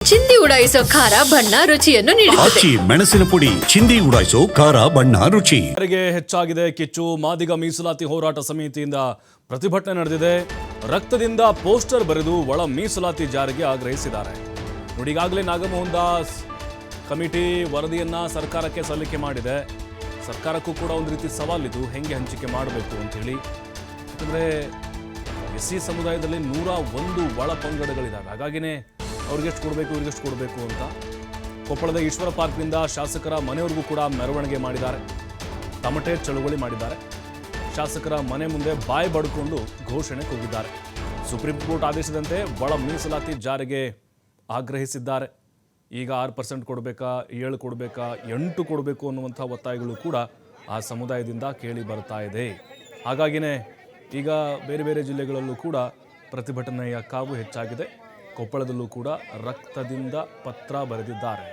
ಚಿಂದಿ ಉಡಾಯಿಸೋ ಖಾರ ಬಣ್ಣ ರುಚಿಯನ್ನು ನೀಡುತ್ತದೆ. ಮೆಣಸಿನ ಪುಡಿ ಚಿಂದಿ ಉಡಾಯಿಸೋ ಖಾರ ಬಣ್ಣ ರುಚಿ. ಹೆಚ್ಚಾಗಿದೆ ಕಿಚ್ಚು. ಮಾದಿಗ ಮೀಸಲಾತಿ ಹೋರಾಟ ಸಮಿತಿಯಿಂದ ಪ್ರತಿಭಟನೆ ನಡೆದಿದೆ. ರಕ್ತದಿಂದ ಪೋಸ್ಟರ್ ಬರೆದು ಒಳ ಮೀಸಲಾತಿ ಜಾರಿಗೆ ಆಗ್ರಹಿಸಿದ್ದಾರೆ. ನೋಡಿ, ಈಗಾಗಲೇ ನಾಗಮೋಹನ್ ದಾಸ್ ಕಮಿಟಿ ವರದಿಯನ್ನ ಸರ್ಕಾರಕ್ಕೆ ಸಲ್ಲಿಕೆ ಮಾಡಿದೆ. ಸರ್ಕಾರಕ್ಕೂ ಕೂಡ ಒಂದು ರೀತಿ ಸವಾಲಿದು, ಹೆಂಗೆ ಹಂಚಿಕೆ ಮಾಡಬೇಕು ಅಂತೇಳಿ. ಯಾಕಂದರೆ ಎಸ್ ಸಿ ಸಮುದಾಯದಲ್ಲಿ 101 ಒಳ ಪಂಗಡಗಳಿದ್ದಾವೆ. ಹಾಗಾಗಿನೇ ಅವ್ರಿಗೆಷ್ಟು ಕೊಡಬೇಕು, ಇವ್ರಿಗೆಷ್ಟು ಕೊಡಬೇಕು ಅಂತ. ಕೊಪ್ಪಳದ ಈಶ್ವರ ಪಾರ್ಕ್ನಿಂದ ಶಾಸಕರ ಮನೆಯವರೆಗೂ ಕೂಡ ಮೆರವಣಿಗೆ ಮಾಡಿದ್ದಾರೆ. ತಮಟೆ ಚಳುವಳಿ ಮಾಡಿದ್ದಾರೆ. ಶಾಸಕರ ಮನೆ ಮುಂದೆ ಬಾಯಿ ಬಡ್ಕೊಂಡು ಘೋಷಣೆ ಕೂಗಿದ್ದಾರೆ. ಸುಪ್ರೀಂ ಕೋರ್ಟ್ ಆದೇಶದಂತೆ ಒಳ ಮೀಸಲಾತಿ ಜಾರಿಗೆ ಆಗ್ರಹಿಸಿದ್ದಾರೆ. ಈಗ 6% ಕೊಡಬೇಕಾ, 7 ಕೊಡಬೇಕಾ, 8 ಕೊಡಬೇಕು ಅನ್ನುವಂಥ ಒತ್ತಾಯಗಳು ಕೂಡ ಆ ಸಮುದಾಯದಿಂದ ಕೇಳಿ ಬರ್ತಾ ಇದೆ. ಹಾಗಾಗಿನೇ ಈಗ ಬೇರೆ ಬೇರೆ ಜಿಲ್ಲೆಗಳಲ್ಲೂ ಕೂಡ ಪ್ರತಿಭಟನೆಯ ಕಾವು ಹೆಚ್ಚಾಗಿದೆ. ಕೊಪ್ಪಳದಲ್ಲೂ ಕೂಡ ರಕ್ತದಿಂದ ಪತ್ರ ಬರೆದಿದ್ದಾರೆ.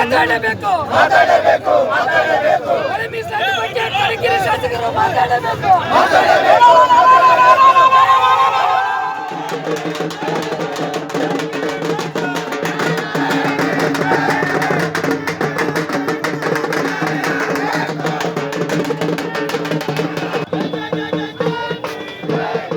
ಮಾತಾಡಬೇಕು.